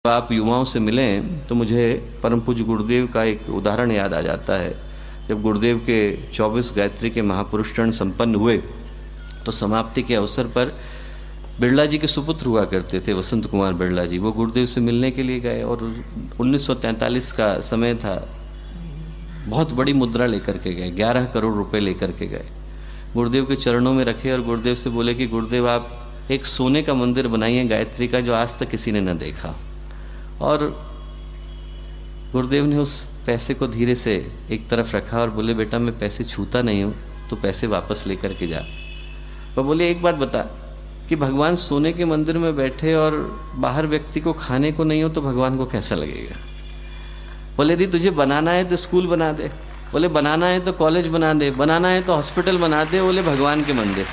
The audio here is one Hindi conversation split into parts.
आप युवाओं से मिलें तो मुझे परम पूज्य गुरुदेव का एक उदाहरण याद आ जाता है। जब गुरुदेव के 24 गायत्री के महापुरुष चरण संपन्न हुए तो समाप्ति के अवसर पर बिरला जी के सुपुत्र हुआ करते थे वसंत कुमार बिरला जी, वो गुरुदेव से मिलने के लिए गए और 1943 का समय था। बहुत बड़ी मुद्रा लेकर के गए, 11 करोड़ रुपए लेकर के गए, गुरुदेव के चरणों में रखे और गुरुदेव से बोले कि गुरुदेव आप एक सोने का मंदिर बनाइए गायत्री का, जो आज तक किसी ने न देखा। और गुरुदेव ने उस पैसे को धीरे से एक तरफ रखा और बोले बेटा मैं पैसे छूता नहीं हूं, तो पैसे वापस लेकर के जा। वो बोले एक बात बता कि भगवान सोने के मंदिर में बैठे और बाहर व्यक्ति को खाने को नहीं हो तो भगवान को कैसा लगेगा। बोले यदि तुझे बनाना है तो स्कूल बना दे, बोले बनाना है तो कॉलेज बना दे, बनाना है तो हॉस्पिटल बना दे, बोले भगवान के मंदिर।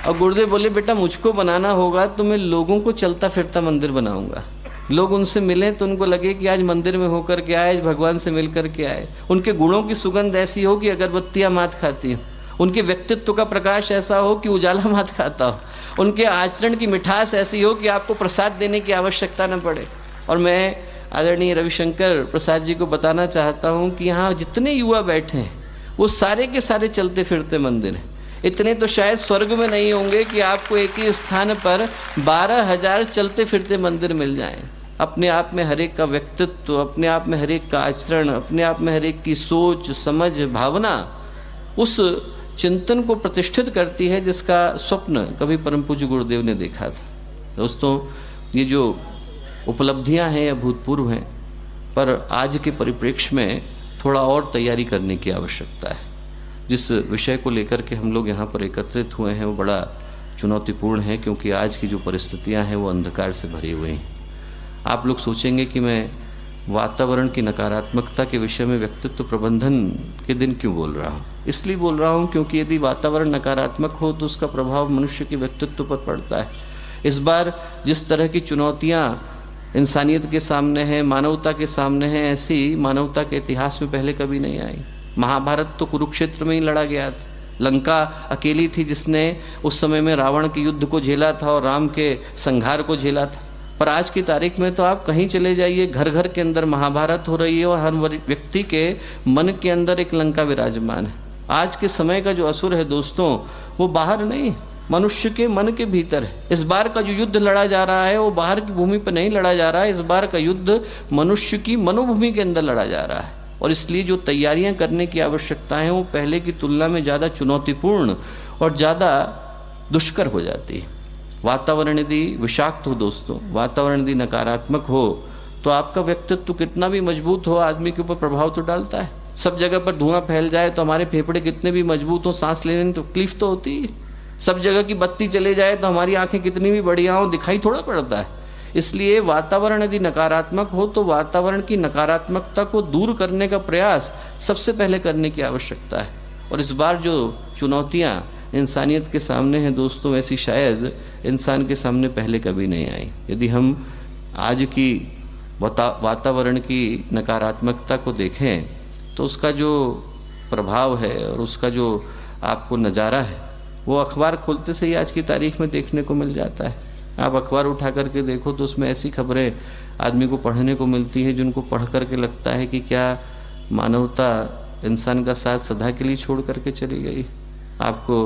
और गुरुदेव बोले बेटा मुझको बनाना होगा तो मैं लोगों को चलता फिरता मंदिर बनाऊंगा, लोग उनसे मिलें तो उनको लगे कि आज मंदिर में होकर के आए, आज भगवान से मिल करके आए। उनके गुणों की सुगंध ऐसी हो कि अगरबत्तियां मात खाती हो, उनके व्यक्तित्व का प्रकाश ऐसा हो कि उजाला मात खाता हो, उनके आचरण की मिठास ऐसी हो कि आपको प्रसाद देने की आवश्यकता न पड़े। और मैं आदरणीय रविशंकर प्रसाद जी को बताना चाहता हूं कि यहाँ जितने युवा बैठे हैं वो सारे के सारे चलते फिरते मंदिर हैं। इतने तो शायद स्वर्ग में नहीं होंगे कि आपको एक ही स्थान पर 12,000 चलते फिरते मंदिर मिल जाएं। अपने आप में हरेक का व्यक्तित्व, अपने आप में हरेक का आचरण, अपने आप में हरेक की सोच समझ भावना उस चिंतन को प्रतिष्ठित करती है जिसका स्वप्न कभी परम पूज्य गुरुदेव ने देखा था। दोस्तों ये जो उपलब्धियां हैं या भूतपूर्व हैं, पर आज के परिप्रेक्ष्य में थोड़ा और तैयारी करने की आवश्यकता है। जिस विषय को लेकर के हम लोग यहाँ पर एकत्रित हुए हैं वो बड़ा चुनौतीपूर्ण है, क्योंकि आज की जो परिस्थितियां हैं वो अंधकार से भरी हुई हैं। आप लोग सोचेंगे कि मैं वातावरण की नकारात्मकता के विषय में व्यक्तित्व प्रबंधन के दिन क्यों बोल रहा हूँ। इसलिए बोल रहा हूँ क्योंकि यदि वातावरण नकारात्मक हो तो उसका प्रभाव मनुष्य के व्यक्तित्व पर पड़ता है। इस बार जिस तरह की चुनौतियाँ इंसानियत के सामने है, मानवता के सामने है, ऐसी मानवता के इतिहास में पहले कभी नहीं आई। महाभारत तो कुरुक्षेत्र में ही लड़ा गया था। लंका अकेली थी जिसने उस समय में रावण के युद्ध को झेला था और राम के संहार को झेला था। पर आज की तारीख में तो आप कहीं चले जाइए, घर घर के अंदर महाभारत हो रही है और हर व्यक्ति के मन के अंदर एक लंका विराजमान है। आज के समय का जो असुर है दोस्तों, वो बाहर नहीं, मनुष्य के मन के भीतर है। इस बार का जो युद्ध लड़ा जा रहा है वो बाहर की भूमि पर नहीं लड़ा जा रहा है, इस बार का युद्ध मनुष्य की मनोभूमि के अंदर लड़ा जा रहा है। और इसलिए जो तैयारियां करने की आवश्यकता है वो पहले की तुलना में ज्यादा चुनौतीपूर्ण और ज्यादा दुष्कर हो जाती है। वातावरण यदि विषाक्त हो दोस्तों, वातावरण यदि नकारात्मक हो तो आपका व्यक्तित्व कितना भी मजबूत हो आदमी के ऊपर प्रभाव तो डालता है। सब जगह पर धुआं फैल जाए तो हमारे फेफड़े कितने भी मजबूत हो, सांस लेने में तकलीफ तो होती है। सब जगह की बत्ती चले जाए तो हमारी आंखें कितनी भी बढ़िया हो, दिखाई थोड़ा पड़ता है। इसलिए वातावरण यदि नकारात्मक हो तो वातावरण की नकारात्मकता को दूर करने का प्रयास सबसे पहले करने की आवश्यकता है। और इस बार जो चुनौतियां इंसानियत के सामने हैं दोस्तों, ऐसी शायद इंसान के सामने पहले कभी नहीं आई। यदि हम आज की वातावरण की नकारात्मकता को देखें तो उसका जो प्रभाव है और उसका जो आपको नज़ारा है वो अखबार खोलते से ही आज की तारीख में देखने को मिल जाता है। आप अखबार उठा करके देखो तो उसमें ऐसी खबरें आदमी को पढ़ने को मिलती है जिनको पढ़ करके लगता है कि क्या मानवता इंसान का साथ सदा के लिए छोड़ करके चली गई। आपको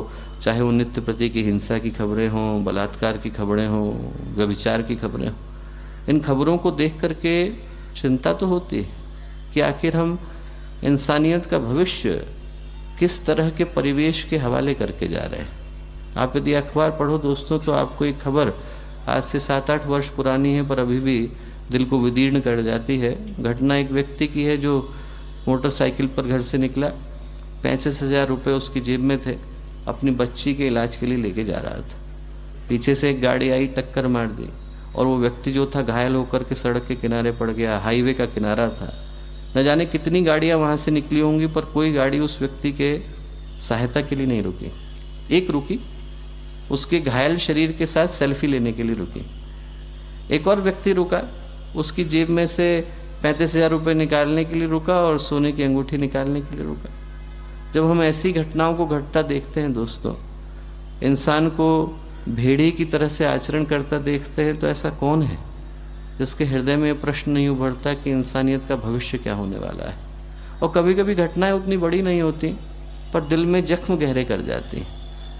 चाहे वो नित्य प्रति की हिंसा की खबरें हों, बलात्कार की खबरें हों, व्यभिचार की खबरें हों, इन खबरों को देख करके चिंता तो होती है कि आखिर हम इंसानियत का भविष्य किस तरह के परिवेश के हवाले करके जा रहे हैं। आप यदि अखबार पढ़ो दोस्तों तो आपको एक खबर आज से 7-8 वर्ष पुरानी है पर अभी भी दिल को विदीर्ण कर जाती है। घटना एक व्यक्ति की है जो मोटरसाइकिल पर घर से निकला, 35,000 रुपये उसकी जेब में थे, अपनी बच्ची के इलाज के लिए लेके जा रहा था। पीछे से एक गाड़ी आई, टक्कर मार दी और वो व्यक्ति जो था घायल होकर के सड़क के किनारे पड़ गया। हाईवे का किनारा था, न जाने कितनी गाड़ियां वहां से निकली होंगी पर कोई गाड़ी उस व्यक्ति के सहायता के लिए नहीं रुकी। एक रुकी, उसके घायल शरीर के साथ सेल्फी लेने के लिए रुकी। एक और व्यक्ति रुका, उसकी जेब में से 35,000 रुपये निकालने के लिए रुका और सोने की अंगूठी निकालने के लिए रुका। जब हम ऐसी घटनाओं को घटता देखते हैं दोस्तों, इंसान को भेड़िए की तरह से आचरण करता देखते हैं, तो ऐसा कौन है जिसके हृदय में यह प्रश्न नहीं उभरता कि इंसानियत का भविष्य क्या होने वाला है। और कभी कभी घटनाएं उतनी बड़ी नहीं होती पर दिल में जख्म गहरे कर जाती।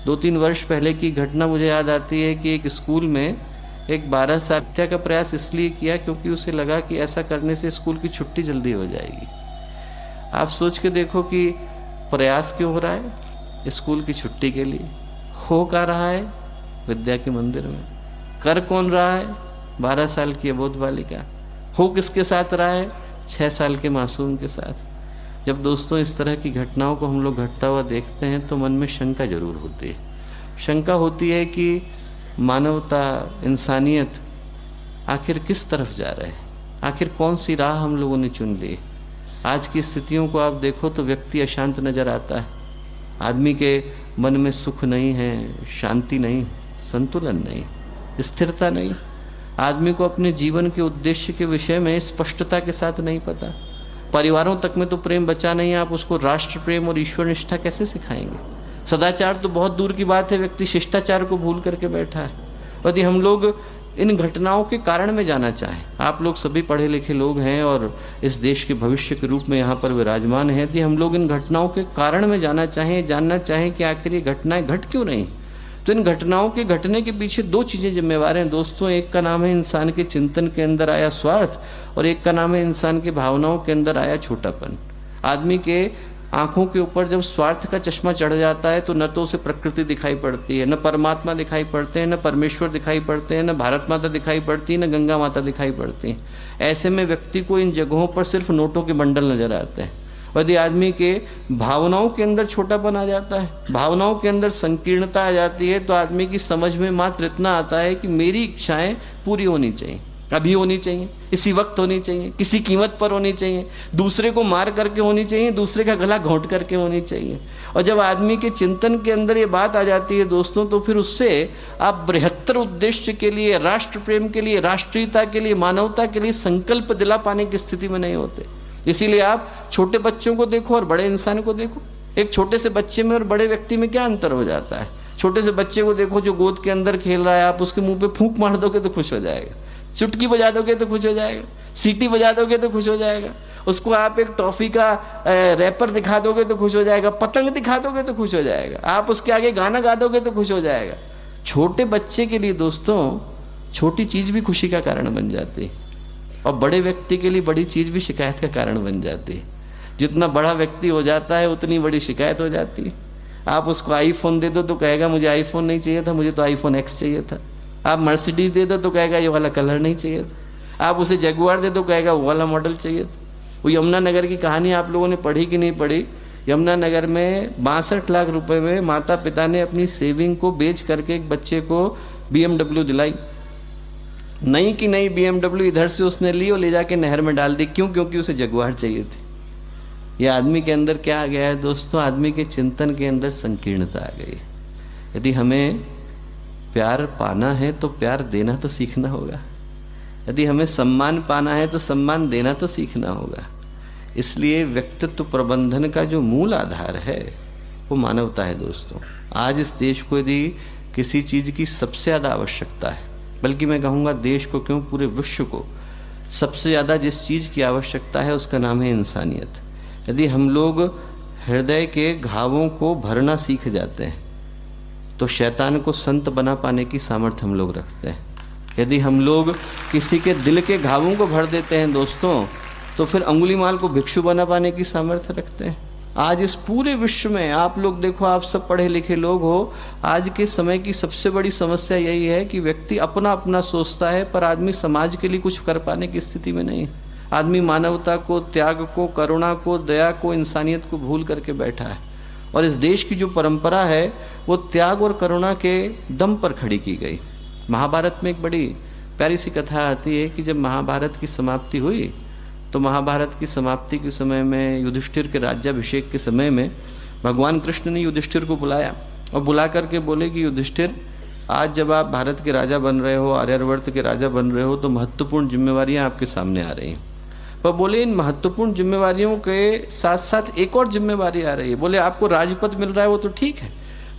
2-3 वर्ष पहले की घटना मुझे याद आती है कि एक स्कूल में एक 12 साल हत्या का प्रयास इसलिए किया क्योंकि उसे लगा कि ऐसा करने से स्कूल की छुट्टी जल्दी हो जाएगी। आप सोच के देखो कि प्रयास क्यों हो रहा है स्कूल की छुट्टी के लिए, हो क्या रहा है विद्या के मंदिर में, कर कौन रहा है 12 साल की अबोध बालिका, हो किसके साथ रहा है 6 साल के मासूम के साथ। जब दोस्तों इस तरह की घटनाओं को हम लोग घटता हुआ देखते हैं तो मन में शंका जरूर होती है। शंका होती है कि मानवता, इंसानियत आखिर किस तरफ जा रहे हैं, आखिर कौन सी राह हम लोगों ने चुन ली। आज की स्थितियों को आप देखो तो व्यक्ति अशांत नजर आता है। आदमी के मन में सुख नहीं है, शांति नहीं, संतुलन नहीं, स्थिरता नहीं। आदमी को अपने जीवन के उद्देश्य के विषय में स्पष्टता के साथ नहीं पता। परिवारों तक में तो प्रेम बचा नहीं, आप उसको राष्ट्र प्रेम और ईश्वर निष्ठा कैसे सिखाएंगे। सदाचार तो बहुत दूर की बात है, व्यक्ति शिष्टाचार को भूल करके बैठा है। यदि हम लोग इन घटनाओं के कारण में जाना चाहें, आप लोग सभी पढ़े लिखे लोग हैं और इस देश के भविष्य के रूप में यहाँ पर विराजमान हैं, यदि हम लोग इन घटनाओं के कारण में जाना चाहें, जानना चाहें कि आखिर ये घटनाएं घट क्यों नहीं, तो इन घटनाओं के घटने के पीछे 2 चीजें जिम्मेवार हैं दोस्तों। एक का नाम है इंसान के चिंतन के अंदर आया स्वार्थ और एक का नाम है इंसान की भावनाओं के अंदर आया छोटापन। आदमी के आंखों के ऊपर जब स्वार्थ का चश्मा चढ़ जाता है तो न तो उसे प्रकृति दिखाई पड़ती है, न परमात्मा दिखाई पड़ते हैं, न परमेश्वर दिखाई पड़ते हैं, न भारत माता दिखाई पड़ती है, न गंगा माता दिखाई पड़ती है। ऐसे में व्यक्ति को इन जगहों पर सिर्फ नोटों के बंडल नजर आते हैं। यदि आदमी के भावनाओं के अंदर छोटापन आ जाता है, भावनाओं के अंदर संकीर्णता आ जाती है, तो आदमी की समझ में मात्र इतना आता है कि मेरी इच्छाएं पूरी होनी चाहिए, अभी होनी चाहिए, इसी वक्त होनी चाहिए, किसी कीमत पर होनी चाहिए, दूसरे को मार करके होनी चाहिए, दूसरे का गला घोंट करके होनी चाहिए। और जब आदमी के चिंतन के अंदर ये बात आ जाती है दोस्तों, तो फिर उससे आप बृहत्तर उद्देश्य के लिए, राष्ट्र प्रेम के लिए, राष्ट्रीयता के लिए, मानवता के लिए संकल्प दिला पाने की स्थिति में नहीं होते। इसीलिए आप छोटे बच्चों को देखो और बड़े इंसान को देखो, एक छोटे से बच्चे में और बड़े व्यक्ति में क्या अंतर हो जाता है। छोटे से बच्चे को देखो जो गोद के अंदर खेल रहा है, आप उसके मुंह पे फूंक मार दोगे तो खुश हो जाएगा, चुटकी बजा दोगे तो खुश हो जाएगा, सीटी बजा दोगे तो खुश हो जाएगा, उसको आप एक टॉफी का रैपर दिखा दोगे तो खुश हो जाएगा, पतंग दिखा दोगे तो खुश हो जाएगा, आप उसके आगे गाना गा दोगे तो खुश हो जाएगा। छोटे बच्चे के लिए दोस्तों छोटी चीज भी खुशी का कारण बन जाती है और बड़े व्यक्ति के लिए बड़ी चीज भी शिकायत का कारण बन जाती है। जितना बड़ा व्यक्ति हो जाता है उतनी बड़ी शिकायत हो जाती है। आप उसको आईफोन दे दो तो कहेगा मुझे आईफोन नहीं चाहिए था, मुझे तो आईफोन एक्स चाहिए था। आप मर्सिडीज दे दो तो कहेगा ये वाला कलर नहीं चाहिए था। आप उसे जगुआर दे दो कहेगा वो वाला मॉडल चाहिए था। वो यमुनानगर की कहानी आप लोगों ने पढ़ी कि नहीं पढ़ी। यमुनानगर में 62 लाख रुपए में माता पिता ने अपनी सेविंग को बेच करके एक बच्चे को BMW दिलाई। नई की नई BMW इधर से उसने ली और ले जाके नहर में डाल दी। क्यों? क्योंकि उसे जगुआर चाहिए थी। ये आदमी के अंदर क्या आ गया है दोस्तों? आदमी के चिंतन के अंदर संकीर्णता आ गई। यदि हमें प्यार पाना है तो प्यार देना तो सीखना होगा। यदि हमें सम्मान पाना है तो सम्मान देना तो सीखना होगा। इसलिए व्यक्तित्व प्रबंधन का जो मूल आधार है वो मानवता है दोस्तों। आज इस देश को यदि किसी चीज की सबसे ज्यादा आवश्यकता है, बल्कि मैं कहूंगा देश को क्यों पूरे विश्व को सबसे ज्यादा जिस चीज की आवश्यकता है उसका नाम है इंसानियत। यदि हम लोग हृदय के घावों को भरना सीख जाते हैं तो शैतान को संत बना पाने की सामर्थ्य हम लोग रखते हैं। यदि हम लोग किसी के दिल के घावों को भर देते हैं दोस्तों तो फिर अंगुलीमाल को भिक्षु बना पाने की सामर्थ्य रखते हैं। आज इस पूरे विश्व में आप लोग देखो, आप सब पढ़े लिखे लोग हो, आज के समय की सबसे बड़ी समस्या यही है कि व्यक्ति अपना अपना सोचता है पर आदमी समाज के लिए कुछ कर पाने की स्थिति में नहीं। आदमी मानवता को, त्याग को, करुणा को, दया को, इंसानियत को भूल करके बैठा है। और इस देश की जो परंपरा है वो त्याग और करुणा के दम पर खड़ी की गई। महाभारत में एक बड़ी प्यारी सी कथा आती है कि जब महाभारत की समाप्ति हुई तो महाभारत की समाप्ति के समय में युधिष्ठिर के राज्याभिषेक के समय में भगवान कृष्ण ने युधिष्ठिर को बुलाया और बुला करके बोले कि युधिष्ठिर, आज जब आप भारत के राजा बन रहे हो, आर्यावर्त के राजा बन रहे हो, तो महत्वपूर्ण जिम्मेवारियां आपके सामने आ रही हैं। पर बोले इन महत्वपूर्ण जिम्मेवारियों के साथ साथ एक और जिम्मेवारी आ रही है। बोले आपको राजपद मिल रहा है वो तो ठीक है,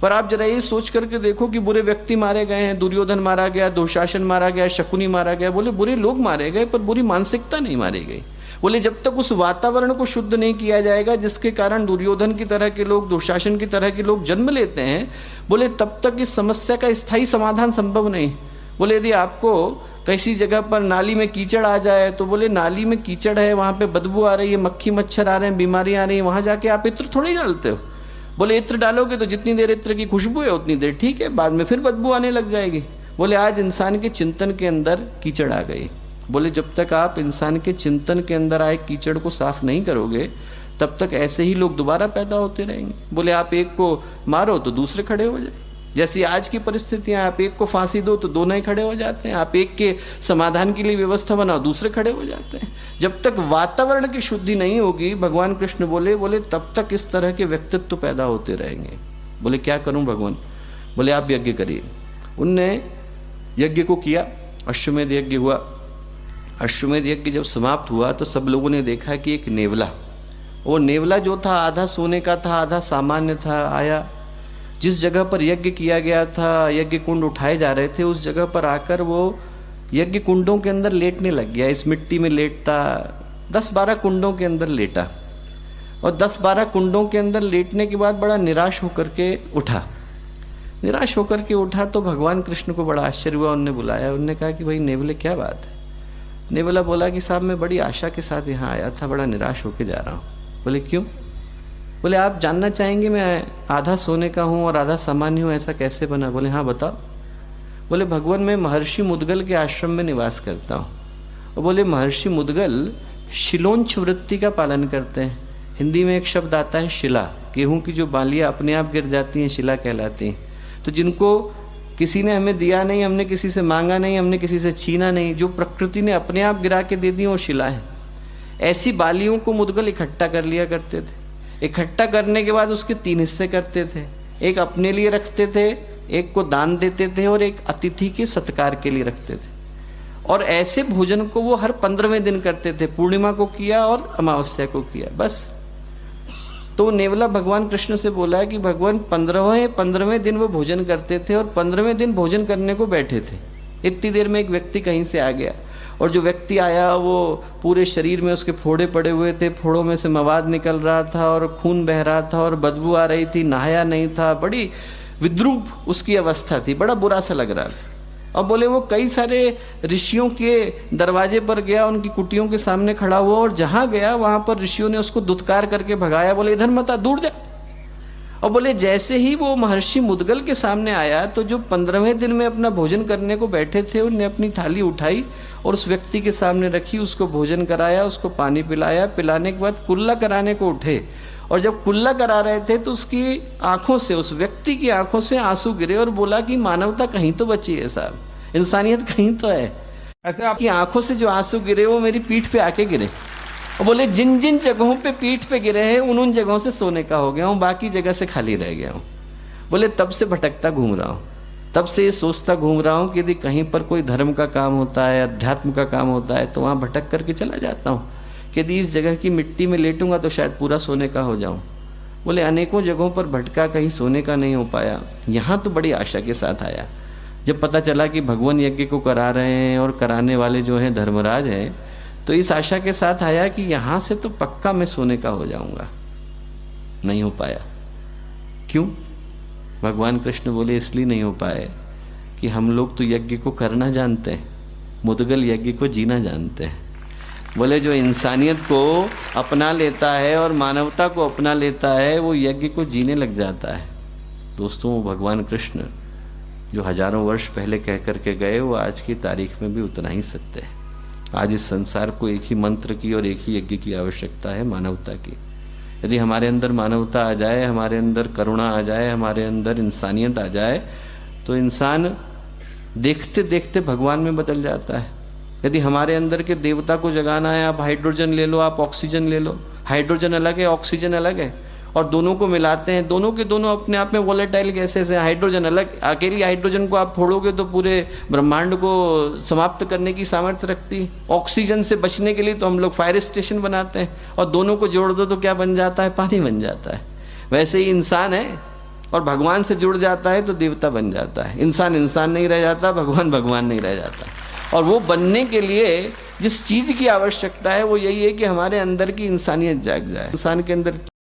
पर आप जरा ये सोच करके देखो कि बुरे व्यक्ति मारे गए हैं, दुर्योधन मारा गया, दुशासन मारा गया, शकुनी मारा गया, बोले बुरे लोग मारे गए पर बुरी मानसिकता नहीं मारी गई। बोले जब तक उस वातावरण को शुद्ध नहीं किया जाएगा जिसके कारण दुर्योधन की तरह के लोग, दुशासन की तरह के लोग जन्म लेते हैं, बोले तब तक इस समस्या का स्थायी समाधान संभव नहीं। बोले यदि आपको किसी जगह पर नाली में कीचड़ आ जाए तो बोले नाली में कीचड़ है, वहां पे बदबू आ रही है, मक्खी मच्छर आ रहे हैं, बीमारी आ रही है, वहां जाके आप इत्र थोड़ी डालते हो। बोले इत्र डालोगे तो जितनी देर इत्र की खुशबू है उतनी देर ठीक है, बाद में फिर बदबू आने लग जाएगी। बोले आज इंसान के चिंतन के अंदर कीचड़ आ गई। बोले जब तक आप इंसान के चिंतन के अंदर आए कीचड़ को साफ नहीं करोगे तब तक ऐसे ही लोग दोबारा पैदा होते रहेंगे। बोले आप एक को मारो तो दूसरे खड़े हो जाए, जैसी आज की परिस्थितियां, आप एक को फांसी दो तो दोनों ही खड़े हो जाते हैं, आप एक के समाधान के लिए व्यवस्था बनाओ दूसरे खड़े हो जाते हैं। जब तक वातावरण की शुद्धि नहीं होगी, भगवान कृष्ण बोले तब तक इस तरह के व्यक्तित्व पैदा होते रहेंगे। बोले क्या करूं भगवान? बोले आप यज्ञ करिए। उनने यज्ञ को किया, अश्वमेध यज्ञ हुआ। अश्वमेध यज्ञ जब समाप्त हुआ तो सब लोगों ने देखा कि एक नेवला, वो नेवला जो था आधा सोने का था आधा सामान्य था, आया जिस जगह पर यज्ञ किया गया था, यज्ञ कुंड उठाए जा रहे थे, उस जगह पर आकर वो यज्ञ कुंडों के अंदर लेटने लग गया। इस मिट्टी में लेटता, 10-12 कुंडों के अंदर लेटा और 10-12 कुंडों के अंदर लेटने के बाद बड़ा निराश होकर के उठा। निराश होकर के उठा तो भगवान कृष्ण को बड़ा आश्चर्य हुआ। उनने बुलाया, उनने कहा कि भाई नेवले क्या बात है? नेवला बोला कि साहब मैं बड़ी आशा के साथ यहाँ आया था, बड़ा निराश होके जा रहा हूँ। बोले क्यों? बोले आप जानना चाहेंगे मैं आधा सोने का हूँ और आधा सामान्य हूँ, ऐसा कैसे बना? बोले हाँ बताओ। बोले भगवान मैं महर्षि मुद्गल के आश्रम में निवास करता हूँ। और बोले महर्षि मुद्गल शिलोंच वृत्ति का पालन करते हैं। हिंदी में एक शब्द आता है शिला, गेहूं की जो बालियां अपने आप गिर जाती हैं शिला कहलाती हैं। तो जिनको किसी ने हमें दिया नहीं, हमने किसी से मांगा नहीं, हमने किसी से छीना नहीं, जो प्रकृति ने अपने आप गिरा के दे दी वो शिला है। ऐसी बालियों को मुद्गल इकट्ठा कर लिया करते थे। इकट्ठा करने के बाद उसके 3 हिस्से करते थे, एक अपने लिए रखते थे, एक को दान देते थे और एक अतिथि के सत्कार के लिए रखते थे। और ऐसे भोजन को वो हर 15वें दिन करते थे, पूर्णिमा को किया और अमावस्या को किया, बस। तो नेवला भगवान कृष्ण से बोला कि भगवान 15वें दिन वो भोजन करते थे और 15वें दिन भोजन करने को बैठे थे। इतनी देर में एक व्यक्ति कहीं से आ गया और जो व्यक्ति आया वो पूरे शरीर में उसके फोड़े पड़े हुए थे, फोड़ों में से मवाद निकल रहा था और खून बह रहा था और बदबू आ रही थी, नहाया नहीं था, बड़ी विद्रूप उसकी अवस्था थी, बड़ा बुरा सा लग रहा था। और बोले वो कई सारे ऋषियों के दरवाजे पर गया, उनकी कुटियों के सामने खड़ा हुआ और जहां गया वहां पर ऋषियों ने उसको दुत्कार करके भगाया, बोले इधर मत आ, दूर जा। और बोले जैसे ही वो महर्षि मुद्गल के सामने आया तो जो 15वें दिन में अपना भोजन करने को बैठे थे उन्हें अपनी थाली उठाई और उस व्यक्ति के सामने रखी, उसको भोजन कराया, उसको पानी पिलाया। पिलाने के बाद कुल्ला कराने को उठे और जब कुल्ला करा रहे थे तो उसकी आंखों से, उस व्यक्ति की आंखों से आंसू गिरे और बोला कि मानवता कहीं तो बची है साहब, इंसानियत कहीं तो है। ऐसे आपकी आंखों से जो आंसू गिरे वो मेरी पीठ पे आके गिरे। और बोले जिन जिन जगहों पे पीठ पे गिरे हैं उन जगहों से सोने का हो गया हूँ, बाकी जगह से खाली रह गया हूँ। बोले तब से भटकता घूम रहा हूँ, तब से ये सोचता घूम रहा हूँ कि यदि कहीं पर कोई धर्म का काम होता है, अध्यात्म का काम होता है तो वहाँ भटक करके चला जाता हूँ कि यदि इस जगह की मिट्टी में लेटूंगा तो शायद पूरा सोने का हो जाऊं। बोले अनेकों जगहों पर भटका, कहीं सोने का नहीं हो पाया। यहाँ तो बड़ी आशा के साथ आया, जब पता चला कि भगवान यज्ञ को करा रहे हैं और कराने वाले जो हैं धर्मराज हैं, तो इस आशा के साथ आया कि यहाँ से तो पक्का मैं सोने का हो जाऊंगा। नहीं हो पाया। क्यों? भगवान कृष्ण बोले इसलिए नहीं हो पाए कि हम लोग तो यज्ञ को करना जानते हैं, मुद्गल यज्ञ को जीना जानते हैं। बोले जो इंसानियत को अपना लेता है और मानवता को अपना लेता है वो यज्ञ को जीने लग जाता है। दोस्तों वो भगवान कृष्ण जो हजारों वर्ष पहले कह करके गए वो आज की तारीख में भी उतना ही सत्य है। आज इस संसार को एक ही मंत्र की और एक ही यज्ञ की आवश्यकता है, मानवता की। यदि हमारे अंदर मानवता आ जाए, हमारे अंदर करुणा आ जाए, हमारे अंदर इंसानियत आ जाए तो इंसान देखते देखते भगवान में बदल जाता है। यदि हमारे अंदर के देवता को जगाना है, आप हाइड्रोजन ले लो, आप ऑक्सीजन ले लो, हाइड्रोजन अलग है, ऑक्सीजन अलग है, और दोनों को मिलाते हैं, दोनों के दोनों अपने आप में वोलेटाइल गैसेस हैं। हाइड्रोजन अलग, अकेली हाइड्रोजन को आप फोड़ोगे तो पूरे ब्रह्मांड को समाप्त करने की सामर्थ्य रखती। ऑक्सीजन से बचने के लिए तो हम लोग फायर स्टेशन बनाते हैं, और दोनों को जोड़ दो तो क्या बन जाता है? पानी बन जाता है। वैसे ही इंसान है, और भगवान से जुड़ जाता है तो देवता बन जाता है। इंसान इंसान नहीं रह जाता, भगवान भगवान नहीं रह जाता। और वो बनने के लिए जिस चीज की आवश्यकता है वो यही है कि हमारे अंदर की इंसानियत जाग जाए, इंसान के अंदर